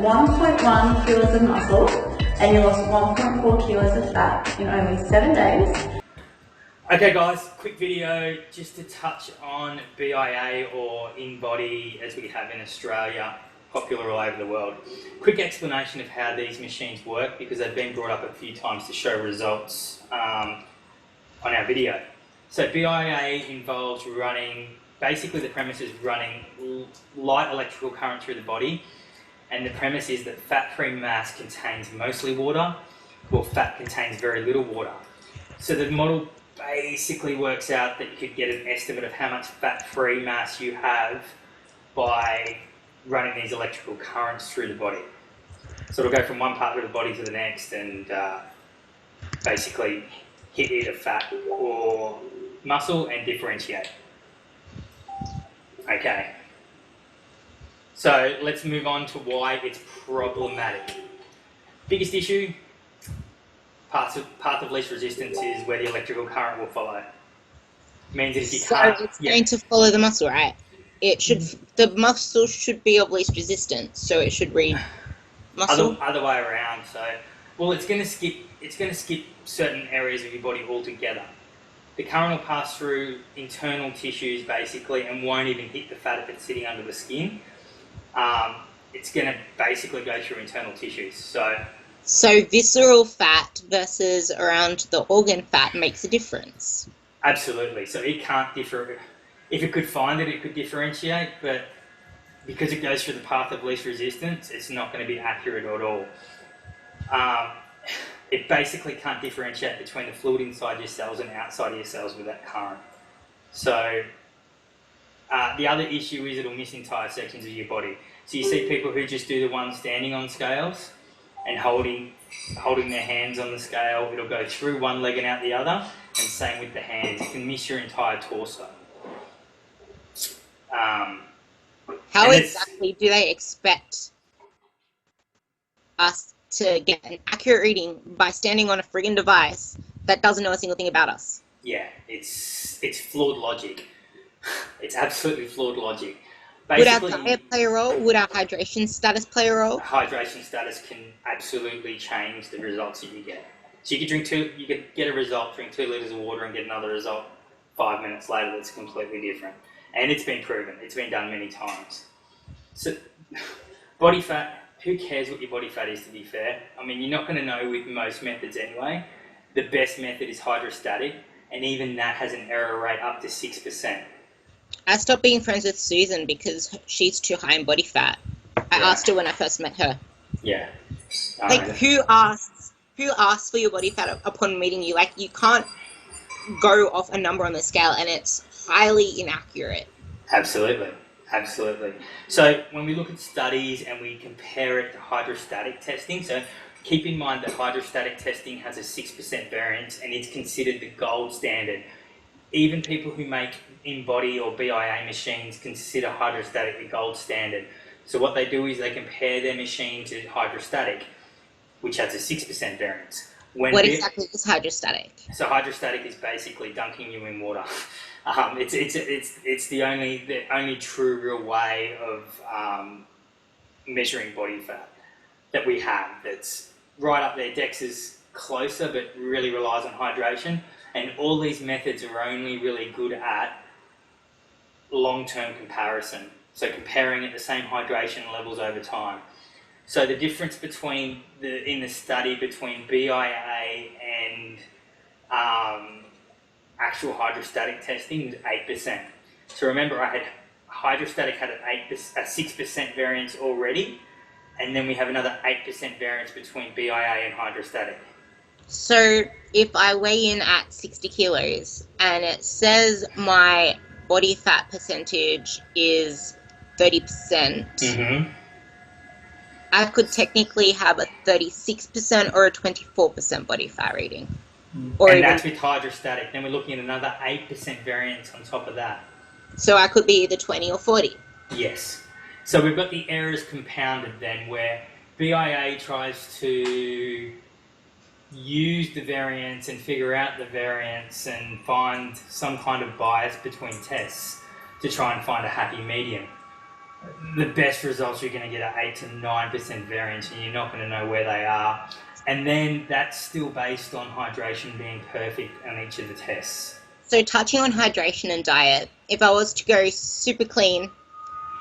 1.1 kilos of muscle and you lost 1.4 kilos of fat in only 7 days. Okay guys, quick video just to touch on BIA or InBody as we have in Australia, popular all over the world. Quick explanation of how these machines work because they've been brought up a few times to show results on our video. So BIA involves running, basically the premise is running light electrical current through the body, and the premise is that fat-free mass contains mostly water, while fat contains very little water. So the model basically works out that you could get an estimate of how much fat-free mass you have by running these electrical currents through the body. So it'll go from one part of the body to the next and basically hit either fat or muscle and differentiate. Okay, so let's move on to why it's problematic. Biggest issue, path of least resistance is where the electrical current will follow. Means that if you can't... So it's going to follow the muscle, right? It should, the muscle should be of least resistance, so it should read muscle. Other way around. So, well, it's going to skip certain areas of your body altogether. The current will pass through internal tissues basically and won't even hit the fat if it's sitting under the skin. It's going to basically go through internal tissues. So visceral fat versus around the organ fat makes a difference. Absolutely. So it can't differ. If it could find it, it could differentiate, but because it goes through the path of least resistance, it's not going to be accurate at all. It basically can't differentiate between the fluid inside your cells and outside of your cells with that current. So the other issue is it'll miss entire sections of your body. So you see people who just do the one standing on scales and holding their hands on the scale. It'll go through one leg and out the other, and same with the hands. It can miss your entire torso. How exactly do they expect us to get an accurate reading by standing on a friggin' device that doesn't know a single thing about us? Yeah, it's flawed logic. It's absolutely flawed logic. Basically, would our diet play a role? Would our hydration status play a role? Hydration status can absolutely change the results that you get. So you could get a result, drink 2 litres of water and get another result 5 minutes later that's completely different. And it's been proven. It's been done many times. So body fat, who cares what your body fat is, to be fair? I mean, you're not going to know with most methods anyway. The best method is hydrostatic, and even that has an error rate up to 6%. I stopped being friends with Susan because she's too high in body fat. I asked her when I first met her. Yeah. Like, who asks for your body fat upon meeting you? Like, you can't go off a number on the scale, and it's highly inaccurate. Absolutely. Absolutely. So when we look at studies and we compare it to hydrostatic testing, so keep in mind that hydrostatic testing has a 6% variance and it's considered the gold standard. Even people who make InBody or BIA machines consider hydrostatic the gold standard. So what they do is they compare their machine to hydrostatic, which has a 6% variance. What exactly is hydrostatic? So hydrostatic is basically dunking you in water. It's the only true real way of measuring body fat that we have. That's right up there. Dex is closer, but really relies on hydration. And all these methods are only really good at long-term comparison. So comparing at the same hydration levels over time. So the difference between in the study between BIA and actual hydrostatic testing was 8%. So remember, hydrostatic had a 6% variance already, and then we have another 8% variance between BIA and hydrostatic. So if I weigh in at 60 kilos and it says my body fat percentage is 30%, I could technically have a 36% or a 24% body fat reading. And that's with hydrostatic. Then we're looking at another 8% variance on top of that. So I could be either 20 or 40. Yes. So we've got the errors compounded then, where BIA tries to use the variance and figure out the variance and find some kind of bias between tests to try and find a happy medium. the best results you're going to get are 8 to 9% variance, and you're not going to know where they are. And then that's still based on hydration being perfect on each of the tests. So touching on hydration and diet, if I was to go super clean,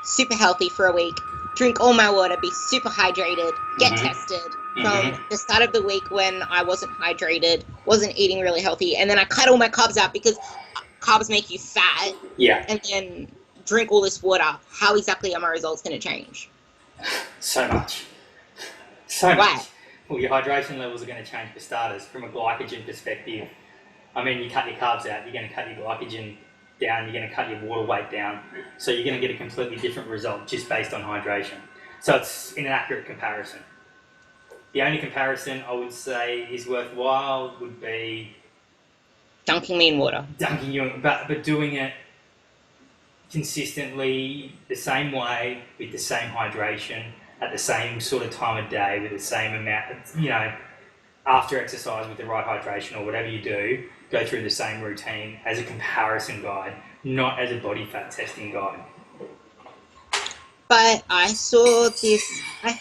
super healthy for a week, drink all my water, be super hydrated, get tested from the start of the week when I wasn't hydrated, wasn't eating really healthy, and then I cut all my carbs out because carbs make you fat, and then drink all this water, how exactly are my results going to change? So much. Well, your hydration levels are going to change for starters. From a glycogen perspective, I mean, you cut your carbs out, you're going to cut your glycogen down, you're going to cut your water weight down. So you're going to get a completely different result just based on hydration. So it's an inaccurate comparison. The only comparison I would say is worthwhile would be dunking me in water. Dunking you in, but doing it consistently the same way with the same hydration at the same sort of time of day with the same amount, you know, after exercise with the right hydration or whatever you do, go through the same routine as a comparison guide, not as a body fat testing guide. But I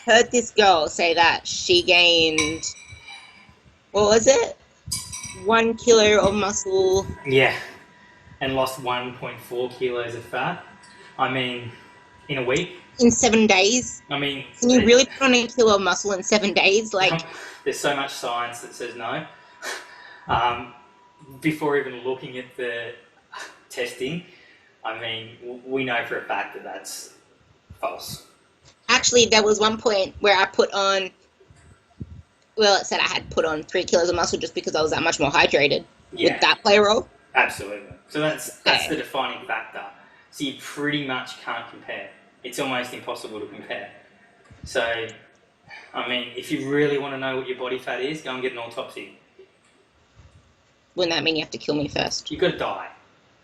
heard this girl say that she gained, what was it? 1 kilo of muscle. Yeah, and lost 1.4 kilos of fat. I mean, in a week. In 7 days. I mean, can you really put on a kilo of muscle in 7 days? Like, there's so much science that says no. Before even looking at the testing, I mean, we know for a fact that that's false. Actually, there was one point where I put on, well, it said I had put on 3 kilos of muscle just because I was that much more hydrated. Yeah. Would that play a role? Absolutely. So that's the defining factor. So you pretty much can't compare. It's almost impossible to compare. So, I mean, if you really want to know what your body fat is, go and get an autopsy. Wouldn't that mean you have to kill me first? You've got to die.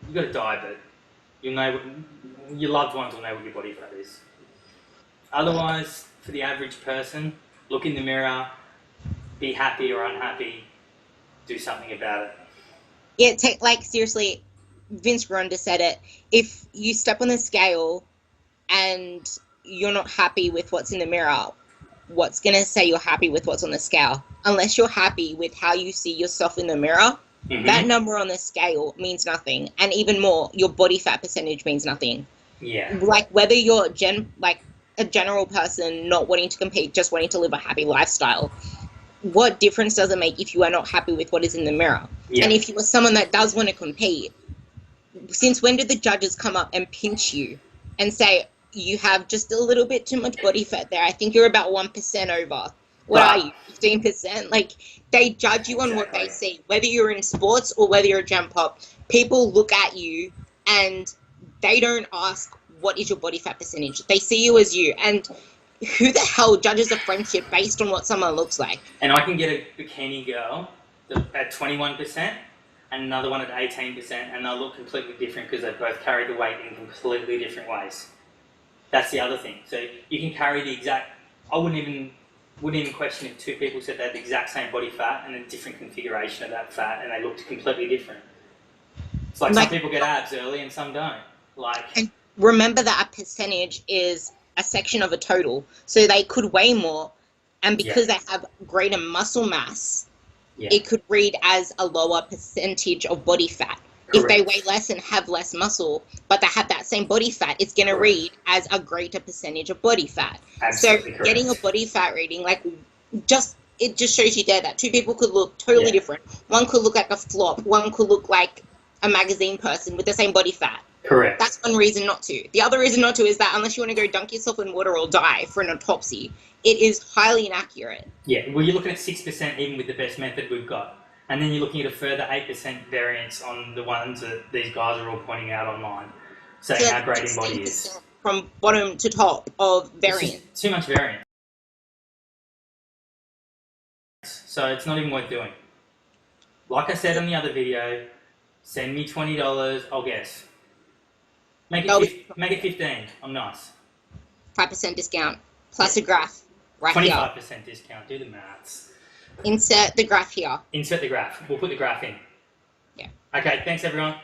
You've got to die, but you'll know your loved ones will know what your body fat is. Otherwise, for the average person, look in the mirror, be happy or unhappy, do something about it. Yeah, like, seriously, Vince Ronda said it. If you step on the scale and you're not happy with what's in the mirror, what's going to say you're happy with what's on the scale? Unless you're happy with how you see yourself in the mirror, that number on the scale means nothing. And even more, your body fat percentage means nothing. Yeah. Like, whether you're a general person not wanting to compete, just wanting to live a happy lifestyle, what difference does it make if you are not happy with what is in the mirror? Yeah. And if you are someone that does want to compete, since when did the judges come up and pinch you and say, you have just a little bit too much body fat there, I think you're about 1% over. What are you, 15%? Like, they judge you on what they see. Whether you're in sports or whether you're a jump pop, people look at you and they don't ask, what is your body fat percentage? They see you as you. And who the hell judges a friendship based on what someone looks like? And I can get a bikini girl at 21% and another one at 18%, and they'll look completely different because they both carry the weight in completely different ways. That's the other thing. So you can carry the exact, I wouldn't even question if two people said they had the exact same body fat and a different configuration of that fat and they looked completely different. It's like some people get abs early and some don't. And remember that a percentage is a section of a total. So they could weigh more, and because they have greater muscle mass, it could read as a lower percentage of body fat. Correct. If they weigh less and have less muscle, but they have that same body fat, it's going to read as a greater percentage of body fat. Absolutely correct. Getting a body fat reading, it just shows you there that two people could look totally different. One could look like a flop. One could look like a magazine person with the same body fat. Correct. That's one reason not to. The other reason not to is that unless you want to go dunk yourself in water or die for an autopsy, it is highly inaccurate. Yeah, well, you're looking at 6% even with the best method we've got. And then you're looking at a further 8% variance on the ones that these guys are all pointing out online, saying how great InBody is. From bottom to top of variance. Too much variance. So it's not even worth doing. Like I said on the other video, send me $20, I'll guess. Make it 15. I'm nice. 5% discount plus a graph right 25% here. 25% discount. Do the maths. Insert the graph here. Insert the graph. We'll put the graph in. Yeah. Okay, thanks everyone.